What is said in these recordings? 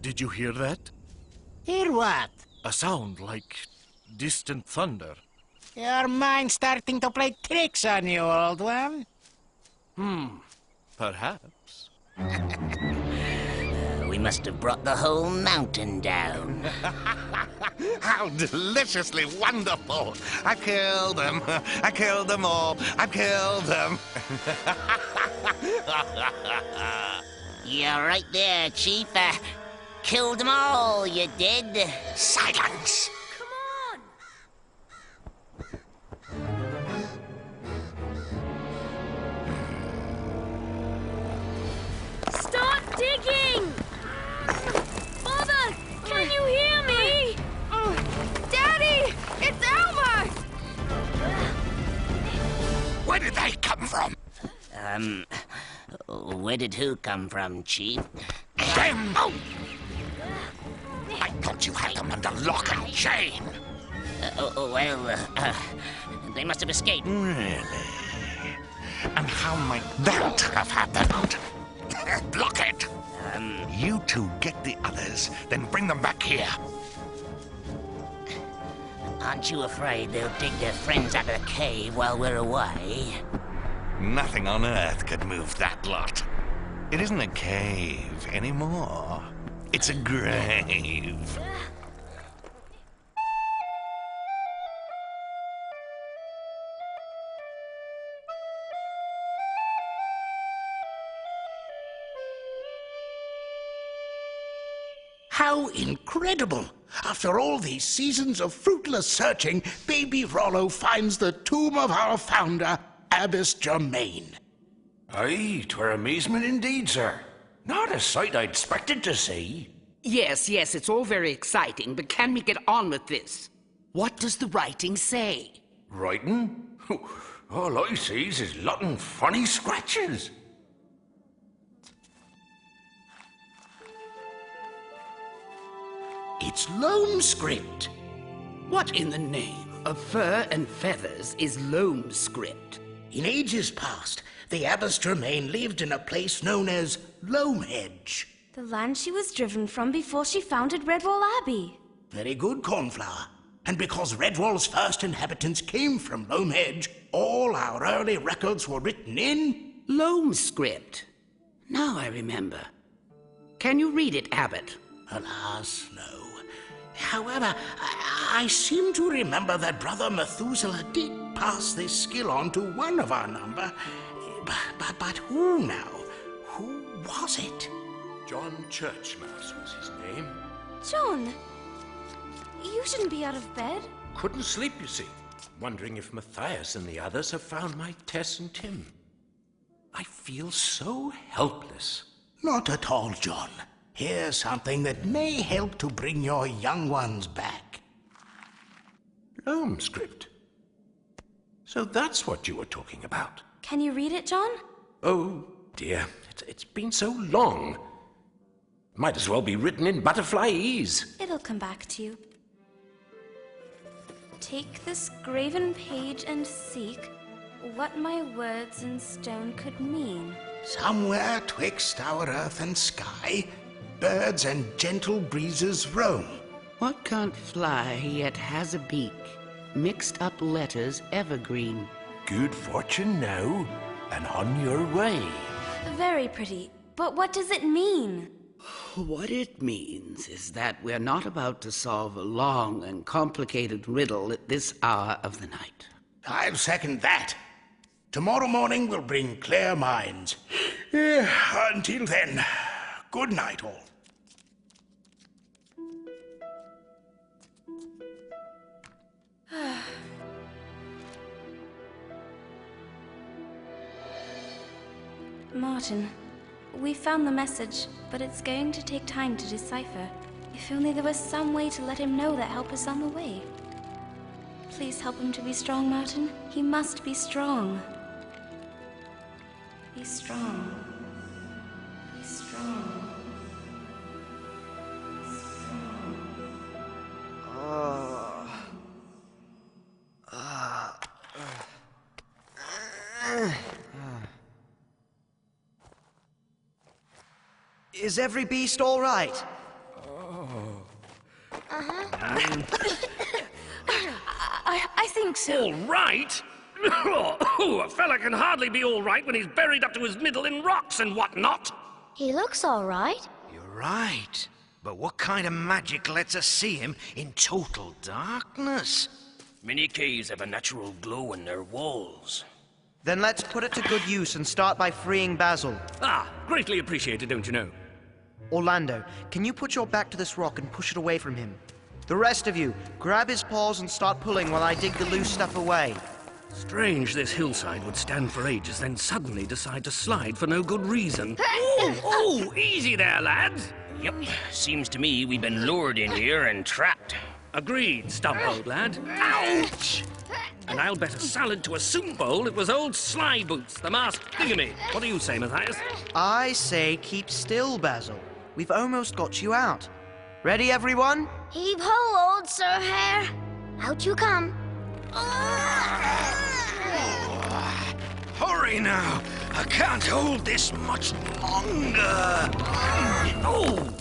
Did you hear that? Hear what? A sound like distant thunder. Your mind's starting to play tricks on you, old one. Perhaps. We must have brought the whole mountain down. How deliciously wonderful! I killed them. I killed them all. I killed them. You're right there, Chief. Killed them all, you did. Silence! Start digging! Father, can you hear me? Daddy, it's Elmer! Where did they come from? Where did who come from, Chief? Them! Oh. I thought you had them under lock and chain. They must have escaped. Really? And how might that have happened? Block it! You two get the others, then bring them back here. Aren't you afraid they'll dig their friends out of the cave while we're away? Nothing on Earth could move that lot. It isn't a cave anymore. It's a grave. How incredible! After all these seasons of fruitless searching, baby Rollo finds the tomb of our founder, Abbess Germain. Aye, 'twere amazement indeed, sir. Not a sight I'd expected to see. Yes, it's all very exciting, but can we get on with this? What does the writing say? Writing? All I sees is lotten funny scratches. It's loam script. What in the name of fur and feathers is loam script? In ages past, the Abbess Germain lived in a place known as Loamhedge. The land she was driven from before she founded Redwall Abbey. Very good, Cornflower. And because Redwall's first inhabitants came from Loamhedge, all our early records were written in Loam script. Now I remember. Can you read it, Abbot? Alas, no. However, I seem to remember that Brother Methuselah did pass this skill on to one of our number. But who now? Who was it? John Churchmouse was his name. John, you shouldn't be out of bed. Couldn't sleep, you see. Wondering if Matthias and the others have found my Tess and Tim. I feel so helpless. Not at all, John. Here's something that may help to bring your young ones back. Loam script. So that's what you were talking about. Can you read it, John? Oh, dear. It's been so long. Might as well be written in butterflyese. It'll come back to you. Take this graven page and seek what my words in stone could mean. Somewhere twixt our earth and sky, birds and gentle breezes roam. What can't fly yet has a beak? Mixed up letters evergreen. Good fortune now, and on your way. Very pretty, but what does it mean? What it means is that we're not about to solve a long and complicated riddle at this hour of the night. I'll second that. Tomorrow morning will bring clear minds. Until then, good night all. Martin, we found the message, but it's going to take time to decipher. If only there was some way to let him know that help is on the way. Please help him to be strong, Martin. He must be strong. Be strong. Be strong. Be strong. Is every beast all right? I think so. All right? Oh, a fella can hardly be all right when he's buried up to his middle in rocks and whatnot. He looks all right. You're right. But what kind of magic lets us see him in total darkness? Many caves have a natural glow in their walls. Then let's put it to good use and start by freeing Basil. Ah, greatly appreciated, don't you know? Orlando, can you put your back to this rock and push it away from him? The rest of you, grab his paws and start pulling while I dig the loose stuff away. Strange this hillside would stand for ages, then suddenly decide to slide for no good reason. Oh, easy there, lads. Yep, seems to me we've been lured in here and trapped. Agreed, Stump, old lad. Ouch! And I'll bet a salad to a soup bowl it was old Sly Boots, the masked thingamy. What do you say, Matthias? I say keep still, Basil. We've almost got you out. Ready, everyone? Heave ho, old Sir Hare. Out you come. Hurry now! I can't hold this much longer! Oh!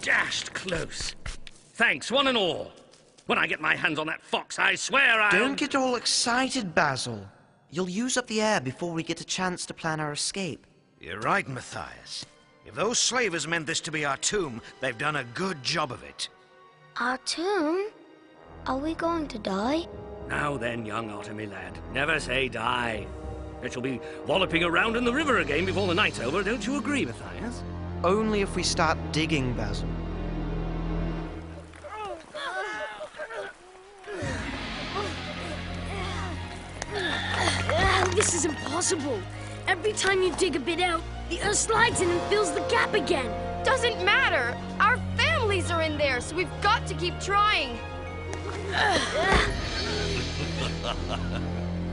Dashed close. Thanks, one and all. When I get my hands on that fox, I swear I'll... Don't get all excited, Basil. You'll use up the air before we get a chance to plan our escape. You're right, Matthias. If those slavers meant this to be our tomb, they've done a good job of it. Our tomb? Are we going to die? Now then, young Otomy lad, never say die. It shall be walloping around in the river again before the night's over, don't you agree, Matthias? Only if we start digging, Basil. This is impossible. Every time you dig a bit out, the earth slides in and fills the gap again. Doesn't matter. Our families are in there, so we've got to keep trying.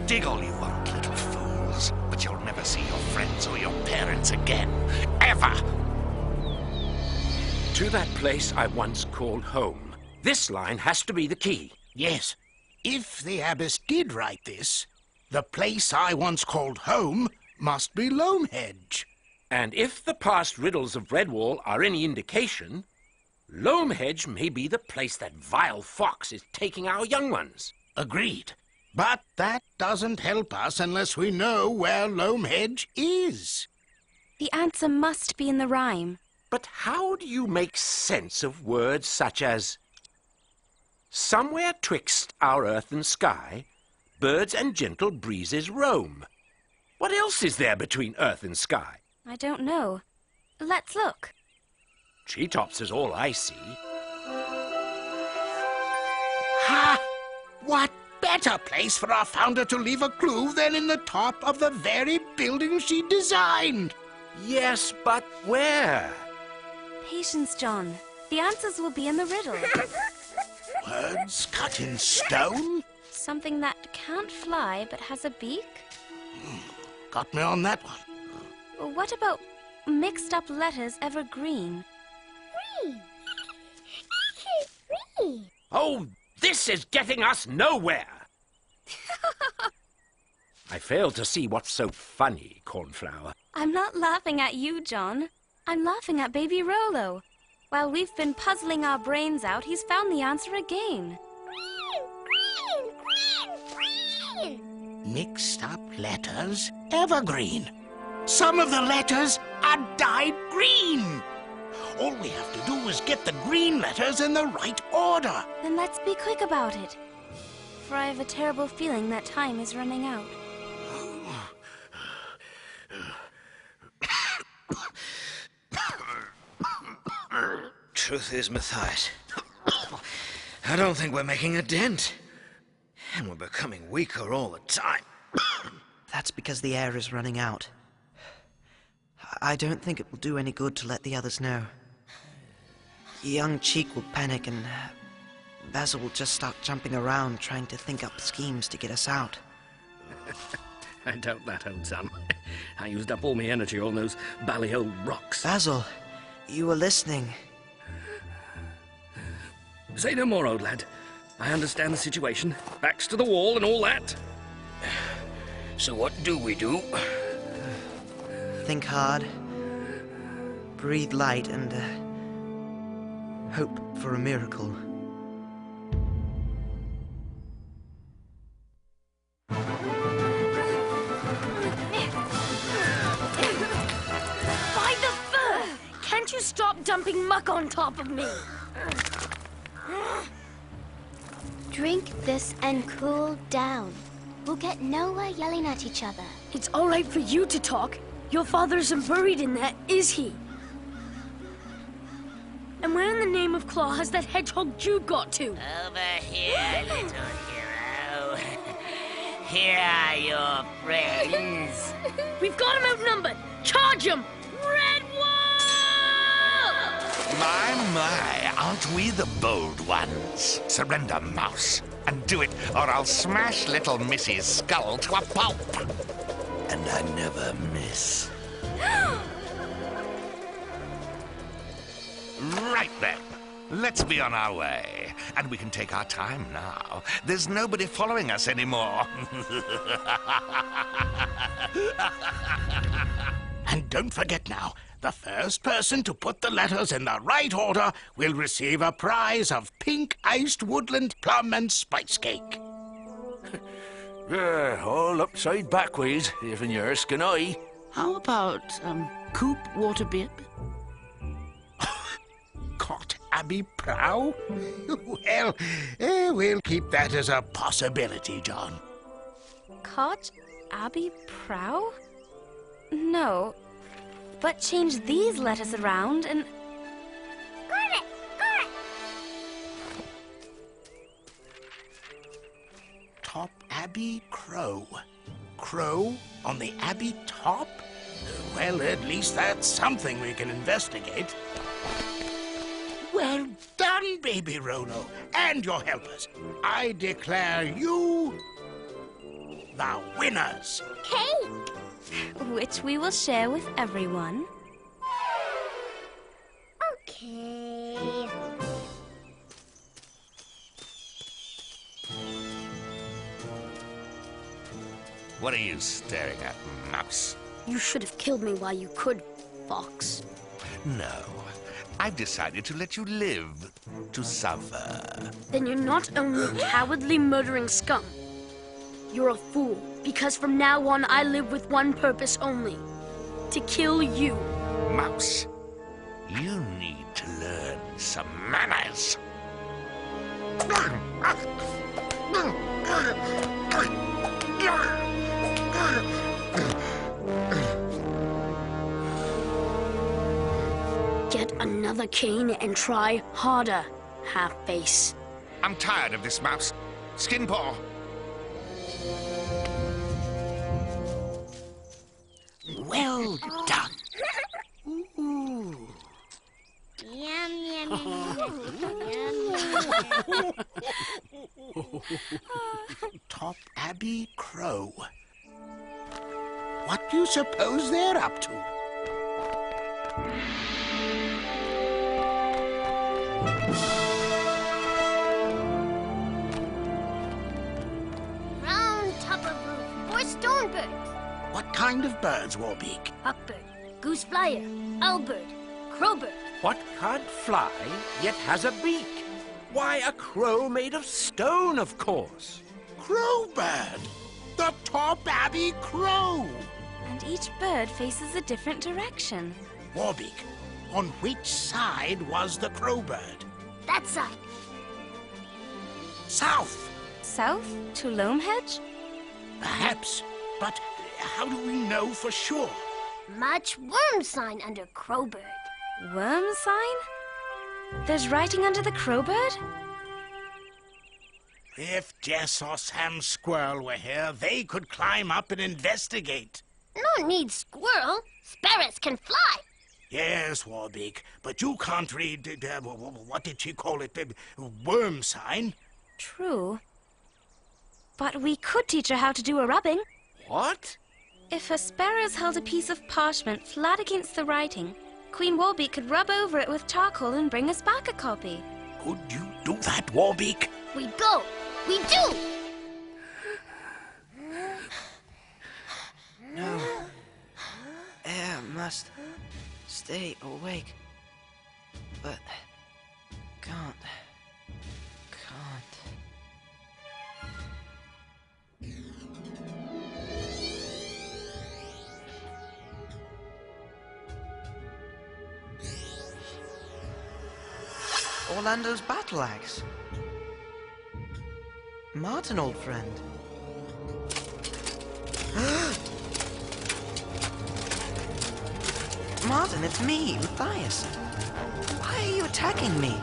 Dig all you want, little fools, but you'll never see your friends or your parents again. Ever! To that place I once called home. This line has to be the key. Yes. If the abbess did write this, the place I once called home must be Loamhedge. And if the past riddles of Redwall are any indication, Loamhedge may be the place that vile fox is taking our young ones. Agreed. But that doesn't help us unless we know where Loamhedge is. The answer must be in the rhyme. But how do you make sense of words such as somewhere twixt our earth and sky, birds and gentle breezes roam? What else is there between earth and sky? I don't know. Let's look. Treetops is all I see. Ha! What better place for our founder to leave a clue than in the top of the very building she designed? Yes, but where? Patience, John. The answers will be in the riddle. Words cut in stone? Something that can't fly but has a beak? Got me on that one. What about mixed up letters evergreen? Green. Green. Oh, this is getting us nowhere! I fail to see what's so funny, Cornflower. I'm not laughing at you, John. I'm laughing at Baby Rolo. While we've been puzzling our brains out, he's found the answer again. Green. Green. Green. Green. Mixed up letters, evergreen. Some of the letters are dyed green. All we have to do is get the green letters in the right order. Then let's be quick about it. For I have a terrible feeling that time is running out. Truth is, Matthias, I don't think we're making a dent. And we're becoming weaker all the time. That's because the air is running out. I don't think it will do any good to let the others know. Young Cheek will panic and Basil will just start jumping around trying to think up schemes to get us out. I doubt that, old son. I used up all my energy on those bally old rocks. Basil, you were listening. Say no more, old lad. I understand the situation. Backs to the wall and all that. So what do we do? Think hard. breathe light and hope for a miracle. By the fur! Can't you stop dumping muck on top of me? Drink this and cool down. We'll get nowhere yelling at each other. It's all right for you to talk. Your father isn't buried in there, is he? And where in the name of Claw has that hedgehog Jew got to? Over here, little hero. Here are your friends. We've got him outnumbered. Charge him! Redwall! My, aren't we the bold ones? Surrender, mouse, and do it, or I'll smash little Missy's skull to a pulp. And I never miss. Right then. Let's be on our way. And we can take our time now. There's nobody following us anymore. And don't forget now, the first person to put the letters in the right order will receive a prize of pink iced woodland plum and spice cake. All upside backways, even your skinoi. How about, Coop Waterbib? Cot Abbey Prow? Well, we'll keep that as a possibility, John. Caught Abbey Prow? No. But change these letters around and... Got it! Got it! Top Abbey Crow. Crow on the Abbey top? Well, at least that's something we can investigate. Well done, Baby Rono, and your helpers. I declare you the winners. Cake! which we will share with everyone. Okay. What are you staring at, mouse? You should have killed me while you could, Fox. No. I've decided to let you live, to suffer. Then you're not only a cowardly murdering scum. You're a fool, because from now on I live with one purpose only. To kill you. Mouse, you need to learn some manners. Get another cane and try harder, half-face. I'm tired of this, Mouse. Skin paw. Well done. Ooh. Yum, yum, yum. Top Abbey Crow. What do you suppose they're up to? Round top of roof, or stonebirds. What kind of birds, Warbeak? Huckbird, goose flyer, owlbird, crowbird. What can't fly, yet has a beak? Why, a crow made of stone, of course. Crowbird! The Top Abbey Crow! And each bird faces a different direction. Warbeak, on which side was the crowbird? That side. South. South to Loamhedge? Perhaps, but how do we know for sure? Much worm sign under crowbird. Worm sign? There's writing under the crowbird? If Jess or Sam Squirrel were here, they could climb up and investigate. No need squirrel. Sparrows can fly. Yes, Warbeak, but you can't read, what did she call it, worm sign? True. But we could teach her how to do a rubbing. What? If her sparrows held a piece of parchment flat against the writing, Queen Warbeak could rub over it with charcoal and bring us back a copy. Could you do that, Warbeak? We go. We do. No. Air must stay awake. But can't. Orlando's battle axe. Martin, old friend. Martin, it's me, Matthias. Why are you attacking me?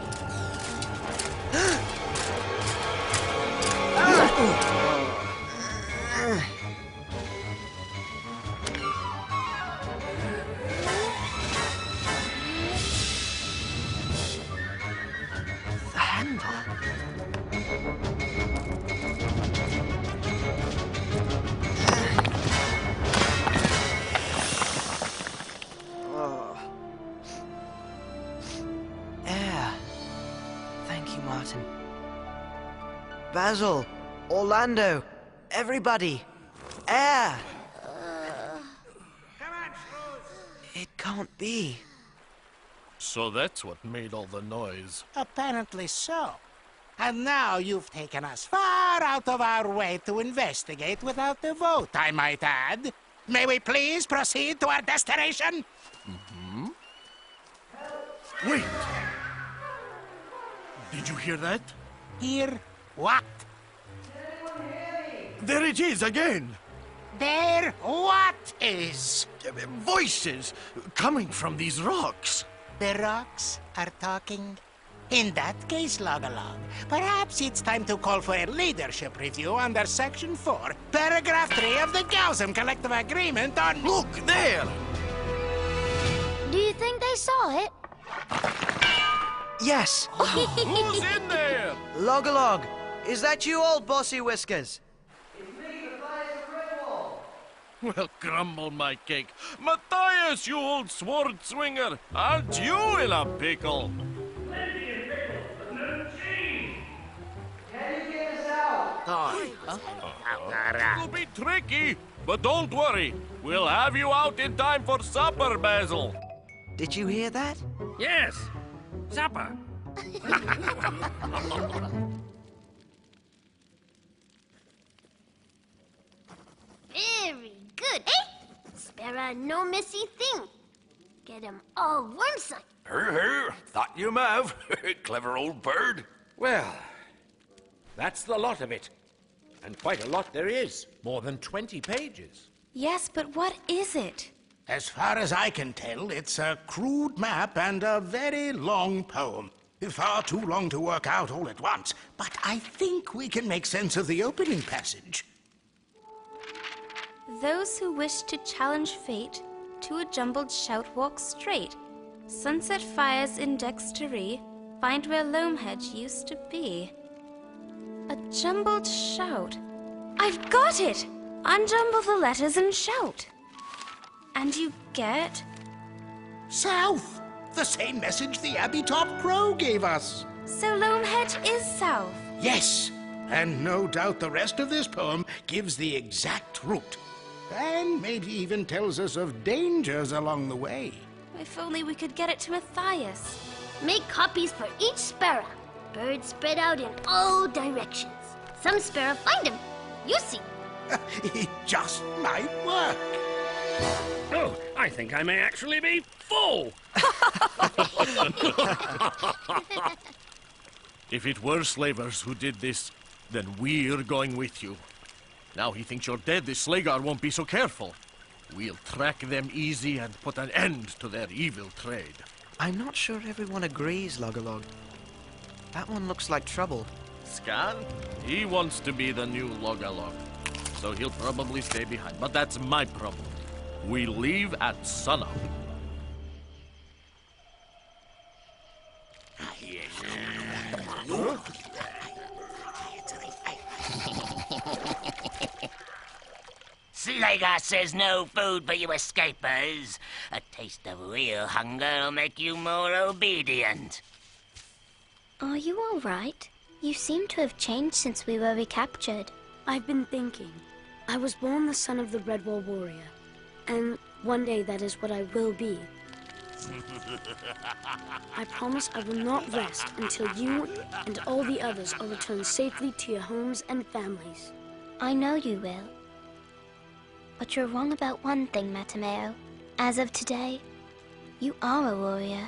The handle. Air. Thank you, Martin. Basil, Orlando, everybody, air! It can't be. So that's what made all the noise. Apparently so. And now you've taken us far out of our way to investigate without the vote, I might add. May we please proceed to our destination? Mm-hmm. Wait! Did you hear that? Hear what? There it is again! There what is? Voices coming from these rocks. The rocks are talking? In that case, Log-a-Log, perhaps it's time to call for a leadership review under Section 4, Paragraph 3 of the Gaussum Collective Agreement on... Look, there! Do you think they saw it? Yes! Who's in there? Log-a-Log, is that you, old bossy whiskers? Well, grumble my cake. Matthias, you old sword swinger, aren't you in a pickle? It'll be tricky, but don't worry. We'll have you out in time for supper, Basil. Did you hear that? Yes. Supper. Very good, eh? Spare no missy thing. Get 'em all wormside. Thought you might have. Clever old bird. Well, that's the lot of it. And quite a lot there is. More than 20 pages. Yes, but what is it? As far as I can tell, it's a crude map and a very long poem. Far too long to work out all at once, but I think we can make sense of the opening passage. Those who wish to challenge fate to a jumbled shout walk straight. Sunset fires in Dextery, find where Loamhedge used to be. A jumbled shout. I've got it! Unjumble the letters and shout. And you get... South! The same message the Abbey-top Crow gave us. So Loamhedge is south? Yes, and no doubt the rest of this poem gives the exact route. And maybe even tells us of dangers along the way. If only we could get it to Matthias. Make copies for each sparrow. Birds spread out in all directions. Some sparrow find 'em. You see. It just might work. Oh, I think I may actually be full. If it were slavers who did this, then we're going with you. Now he thinks you're dead, the Slagar won't be so careful. We'll track them easy and put an end to their evil trade. I'm not sure everyone agrees, Log-a-Log. That one looks like trouble. Scan? He wants to be the new Log-a-Log, so he'll probably stay behind. But that's my problem. We leave at sunup. Slagar says no food for you escapers. A taste of real hunger will make you more obedient. Are you all right? You seem to have changed since we were recaptured. I've been thinking. I was born the son of the Redwall warrior, and one day that is what I will be. I promise I will not rest until you and all the others are returned safely to your homes and families. I know you will. But you're wrong about one thing, Mattimeo. As of today, you are a warrior.